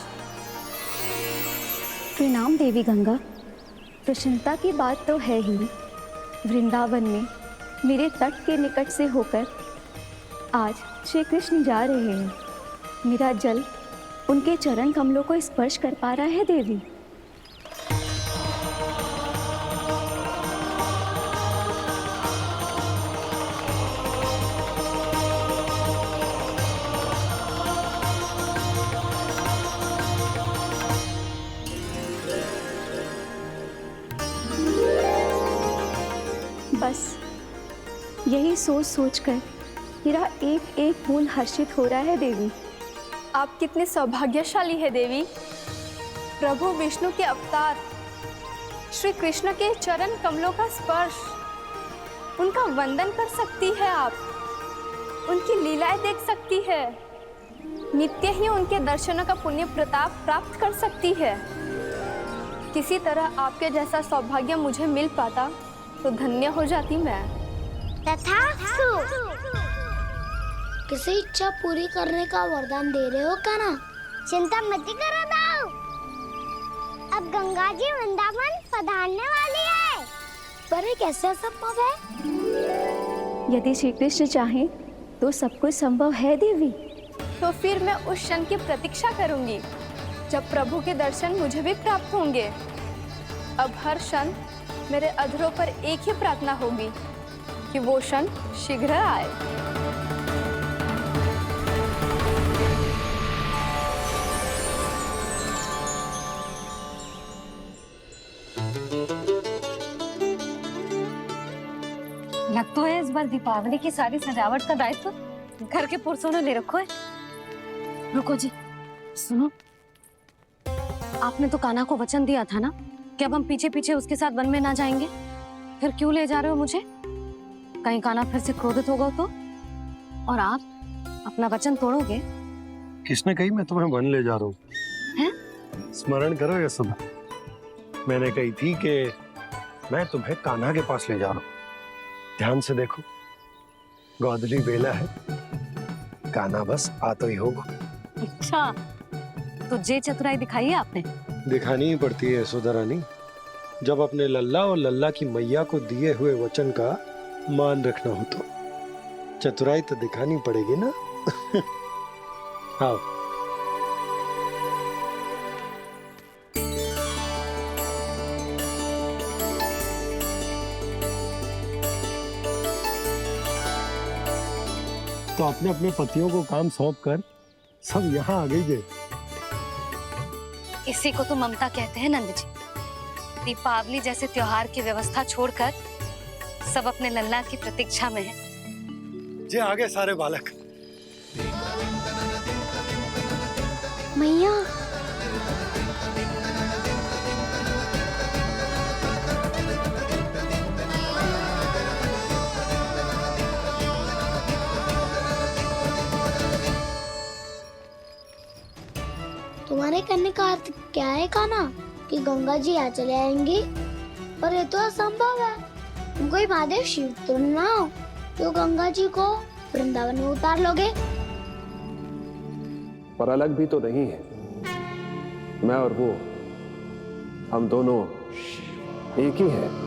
Speaker 16: प्रणाम देवी गंगा। प्रसन्नता की बात तो है ही। वृंदावन में मेरे तट के निकट से होकर आज श्री कृष्ण जा रहे हैं। मेरा जल उनके चरण कमलों को स्पर्श कर पा रहा है देवी। बस यही सोच सोच कर मेरा एक एक खून हर्षित हो रहा है देवी।
Speaker 15: आप कितने सौभाग्यशाली है देवी। प्रभु विष्णु के अवतार श्री कृष्ण के चरण कमलों का स्पर्श, उनका वंदन कर सकती है आप, उनकी लीलाएं देख सकती है, नित्य ही उनके दर्शनों का पुण्य प्रताप प्राप्त कर सकती है। किसी तरह आपके जैसा सौभाग्य मुझे मिल पाता तो धन्य हो जाती मैं।
Speaker 1: तथास्तु। किसी इच्छा पूरी करने का वरदान दे रहे हो क्या ना? चिंता मत करो दाऊ। अब गंगा जी वृंदावन पधारने वाली है। पर ये कैसे संभव है?
Speaker 16: यदि श्री कृष्ण चाहे तो सब कुछ संभव है देवी।
Speaker 15: तो फिर मैं उस क्षण की प्रतीक्षा करूंगी जब प्रभु के दर्शन मुझे भी प्राप्त होंगे। अब हर क्षण मेरे अधरों पर एक ही प्रार्थना होगी कि वो क्षण शीघ्र आए।
Speaker 2: लग तो है इस बार दीपावली की सारी सजावट का दायित्व घर के पुरुषों ने ले रखो है। रुको जी, सुनो, आपने तो कान्हा को वचन दिया था ना कि अब हम पीछे पीछे उसके साथ वन में ना जाएंगे। फिर क्यों ले जा रहे हो मुझे? कहीं कान्हा फिर से क्रोधित होगा तो? और आप अपना वचन तोड़ोगे?
Speaker 4: किसने कही मैं तुम्हें वन ले जा रहा हूँ? स्मरण करो यशोदा, मैंने कही थी कि मैं तुम्हें कान्हा के पास ले जा रहा हूँ। ध्यान से देखो, गोधली बेला है, कान्हा बस आ तो ही होगा।
Speaker 2: अच्छा, तो जे चतुराई दिखाई है आपने?
Speaker 4: दिखानी ही पड़ती है यशोदा रानी, जब अपने लल्ला और लल्ला की मैया को दिए हुए वचन का मान रखना हो तो चतुराई तो दिखानी पड़ेगी ना। आओ। तो अपने अपने पतियों को काम सौंप कर सब यहाँ आ गए।
Speaker 2: इसी को तो ममता कहते हैं नंद जी। दीपावली जैसे त्योहार की व्यवस्था छोड़कर सब अपने लल्ला की प्रतीक्षा में हैं।
Speaker 4: जे आगे सारे बालक।
Speaker 1: मैया, तुम्हारे कहने का अर्थ क्या है कान्हा? कि गंगा जी यहाँ चले आएंगी? पर ये तो असंभव है। तुम कोई महादेव शिव तो ना हो तो गंगा जी को वृंदावन में उतार लोगे?
Speaker 17: पर अलग भी तो नहीं है। मैं और वो, हम दोनों एक ही हैं।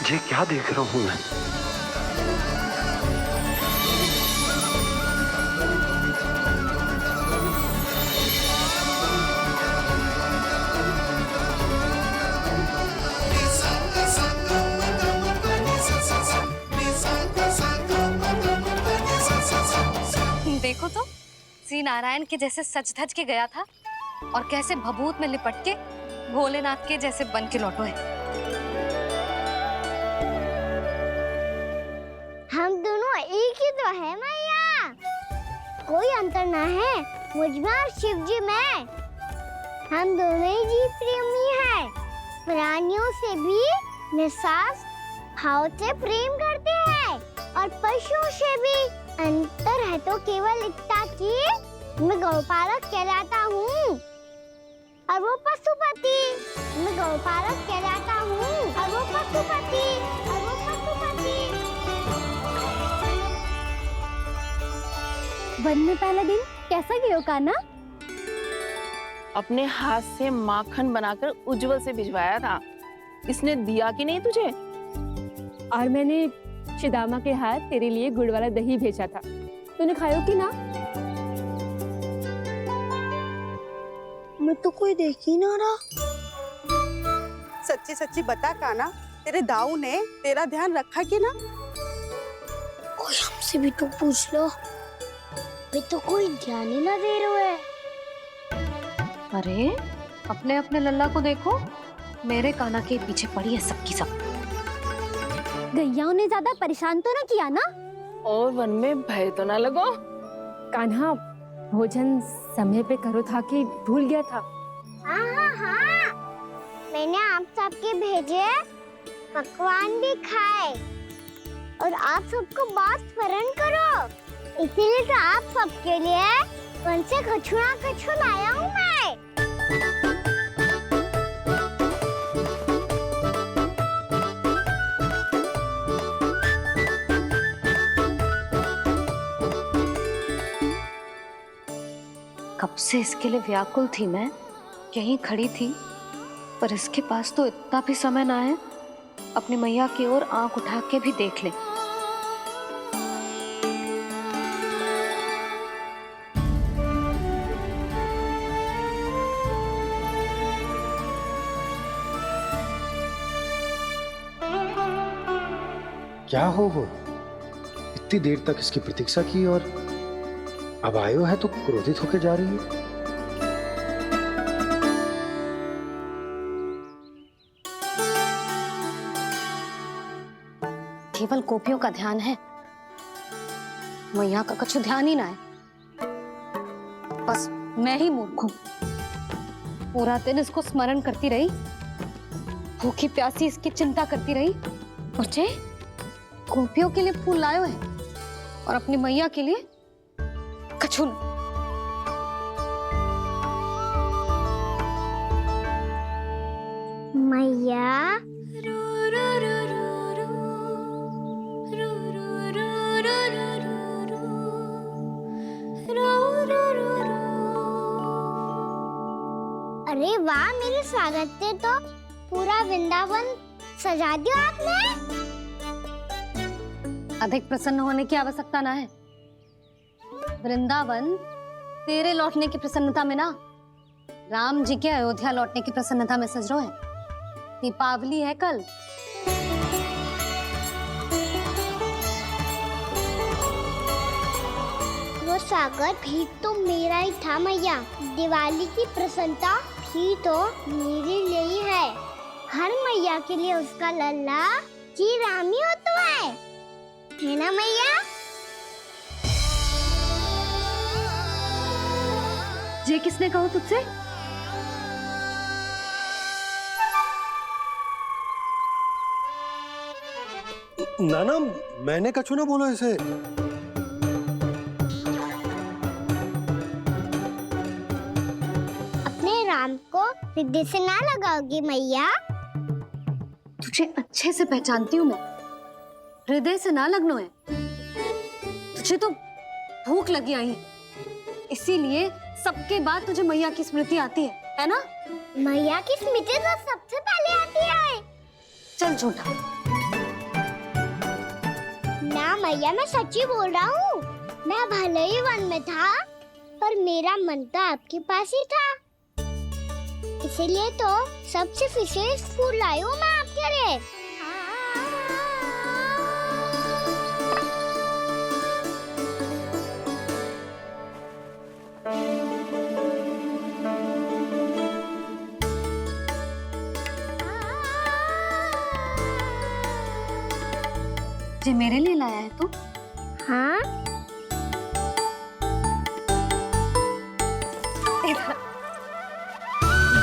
Speaker 4: ये क्या देख रहा हूँ मैं?
Speaker 2: देखो तो, श्री नारायण के जैसे सच धज के गया था और कैसे भभूत में लिपट के भोलेनाथ के जैसे बन के लौटो है।
Speaker 1: हम दोनों एक ही तो है मैया, कोई अंतर ना है मुझ में और शिव जी में। हम दोनों ही जीव प्रेमी हैं, प्राणियों से भी निस्वार्थ भाव से प्रेम करते हैं और पशुओं से भी। अंतर है तो केवल इतना कि मैं गौपालक कहलाता हूँ और वो पशुपति। मैं गौपालक कहलाता हूँ और वो पशुपति।
Speaker 16: वन में पहला दिन कैसा गया कान्हा?
Speaker 8: अपने हाथ से माखन बनाकर उज्जवल से भिजवाया था। इसने दिया कि नहीं तुझे?
Speaker 16: और मैंने शिदामा के हाथ तेरे लिए गुड़ वाला दही भेजा था, तूने खायो कि ना?
Speaker 18: मैं तो कोई देख ही ना रहा।
Speaker 19: सच्ची सच्ची बता कान्हा, तेरे दाऊ ने तेरा ध्यान रखा कि ना?
Speaker 1: कोई हमसे भी तो पूछ लो, वे तो कोई ध्यान ही ना दे रहे हैं।
Speaker 2: अरे अपने अपने लल्ला को देखो, मेरे कान्हा के पीछे पड़ी है सबकी सब।
Speaker 16: गैयाओं ने ज्यादा परेशान तो ना किया ना?
Speaker 8: और वन में भय तो ना लगो?
Speaker 16: कान्हा भोजन समय पे करो था कि भूल गया था?
Speaker 1: हाँ, मैंने आप सबके भेजे पकवान भी खाए और आप सबको बात स्मरण करो, इसीलिए तो आप सबके लिए वन से कछु लाया हूँ मैं।
Speaker 2: कब से इसके लिए व्याकुल थी मैं, यहीं खड़ी थी, पर इसके पास तो इतना भी समय ना है अपनी मैया की ओर आंख उठा के भी देख ले।
Speaker 4: क्या हो? इतनी देर तक इसकी प्रतीक्षा की और अब आयो है तो क्रोधित होकर जा रही है।
Speaker 2: केवल गोपियों का ध्यान है, मैया का कछु ध्यान ही ना है। बस मैं ही मूर्ख हूं, पूरा दिन इसको स्मरण करती रही, भूखी प्यासी इसकी चिंता करती रही, और जे गोपियों के लिए फूल लायो है और अपनी मैया के लिए कछु न।
Speaker 1: मैया अरे वाह, मेरे स्वागत से तो पूरा वृंदावन सजा दिया आपने।
Speaker 2: अधिक प्रसन्न होने की आवश्यकता ना है। वृंदावन तेरे लौटने की प्रसन्नता में ना, राम जी के अयोध्या लौटने की प्रसन्नता में सज रहे हैं। दीपावली है कल।
Speaker 1: वो स्वागत भी तो मेरा ही था मैया। दिवाली की प्रसन्नता भी तो मेरे लिए ही है। हर मैया के लिए उसका लल्ला जी राम ही होता है ना मैया?
Speaker 2: ये किसने कहा तुझसे?
Speaker 4: नाना, मैंने कछु ना बोला इसे।
Speaker 1: अपने राम को हृदय से ना लगाओगी मैया?
Speaker 2: तुझे अच्छे से पहचानती हूँ मैं, हृदय से ना लगनो है। तुझे तो भूख लगी आई, इसीलिए सबके बाद तुझे मैया की स्मृति आती है ना?
Speaker 1: मैया की स्मृति तो सबसे पहले आती है।
Speaker 2: चल झूठा।
Speaker 1: ना मैया, मैं सच्ची बोल रहा हूँ। मैं भले ही वन में था, पर मेरा मन तो आपके पास ही था। इसीलिए तो सबसे विशेष फूल लाई हूँ मैं आपके लिए।
Speaker 2: ये मेरे लिए लाया है तू?
Speaker 1: हाँ।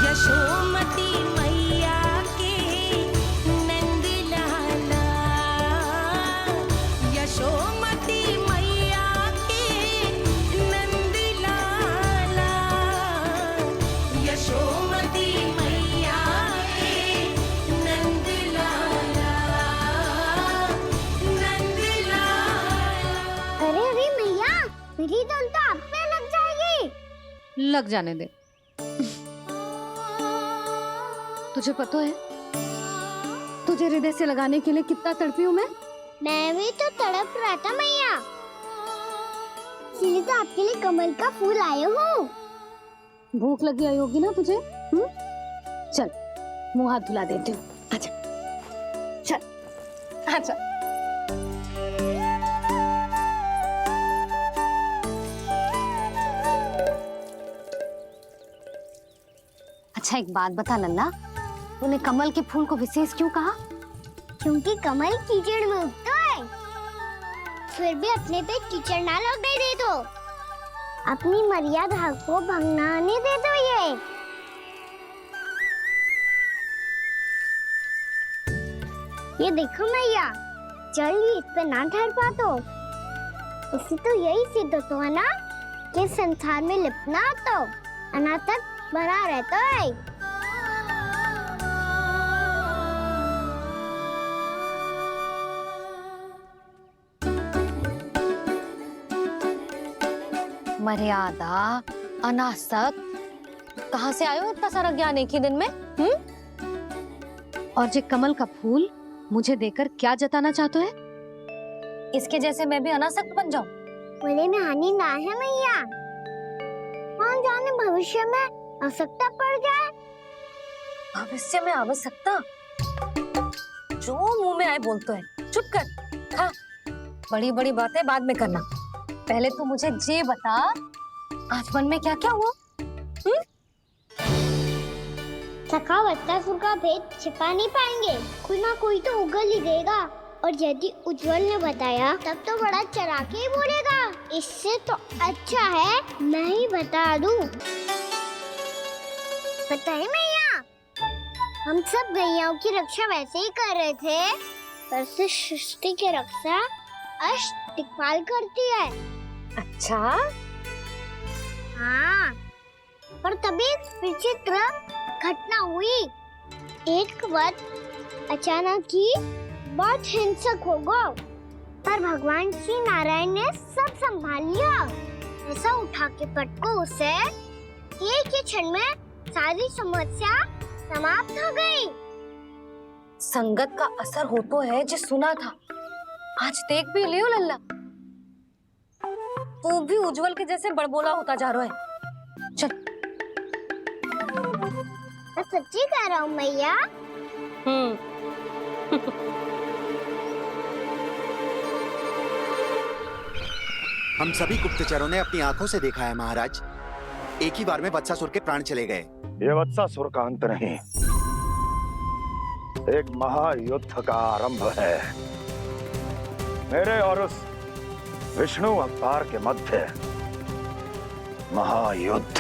Speaker 6: यशोमती मैया के नंद लाला, यशोमती मैया के नंद लाला, यशोमती मैया के नंद लाला, नंद लाला।
Speaker 1: अरे
Speaker 2: लग जाने दे। तुझे पता है तुझे हृदय से लगाने के लिए कितना तड़पी हूँ
Speaker 1: मैं भी तो तड़प रहा था मैया, इसलिए तो आपके लिए कमल का फूल आए हूँ।
Speaker 2: भूख लगी आई होगी ना तुझे? चल मुंह हाथ धुला देती हूँ। आजा चल आजा। अच्छा एक बात बता लल्ला, तूने कमल के फूल को विशेष क्यों कहा?
Speaker 1: क्योंकि कमल कीचड़ में उगता है, फिर भी अपने पे कीचड़ ना लगने दे दो, अपनी मर्यादा को भंगना नहीं दे दो। ये देखो मैया, जल भी इस पे ना ठहर पा तो इससे तो यही सिद्ध होता है ना कि संसार में लिपना तो अनाथ तक बना रहता है।
Speaker 2: मर्यादा, अनासक्त, कहाँ से आयो इतना सारा ज्ञान एक ही दिन में? और ये कमल का फूल मुझे देकर क्या जताना चाहते है? इसके जैसे मैं भी अनासक्त बन जाऊं?
Speaker 1: बोले में हानि ना है मैया, कौन जाने भविष्य में आवश्यकता पड़ जाए।
Speaker 2: भविष्य में आवश्यकता? जो मुंह में आए बोलते हैं, चुप कर। हाँ, बड़ी बड़ी बातें बाद में करना, पहले तू मुझे ये बता आज मन में क्या क्या हुआ?
Speaker 1: सखा बत्तासुर का भेद छिपा नहीं पाएंगे, कोई ना कोई तो उगल ही देगा, और यदि उज्जवल ने बताया तब तो बड़ा चढ़ा के ही बोलेगा। इससे तो अच्छा है मैं ही बता दूं। पता है मैया, हम सब गैयाओं की रक्षा वैसे ही कर रहे थे, पर से सृष्टि की रक्षा अष्ट दिक्पाल करती है।
Speaker 2: अच्छा?
Speaker 1: हाँ, पर तभी विचित्र घटना हुई। एक वक्त अचानक ही बहुत हिंसक हो गया, पर भगवान श्री नारायण ने सब संभाल लिया। ऐसा उठा के पटको उसे, एक ही क्षण में सारी समस्या समाप्त हो गई।
Speaker 2: संगत का असर हो तो है जो सुना था, आज देख भी लियो लल्ला, तू भी उज्जवल के जैसे बड़बोला होता जा रहा है। चल।
Speaker 1: मैं सच्ची कह रहा हूँ मैया।
Speaker 20: हम सभी गुप्तचरों ने अपनी आंखों से देखा है महाराज, एक ही बार में वत्सासुर के प्राण चले गए।
Speaker 14: ये वत्सासुर का अंत नहीं, एक महायुद्ध का आरंभ है। मेरे और उस विष्णु अवतार के मध्य महायुद्ध।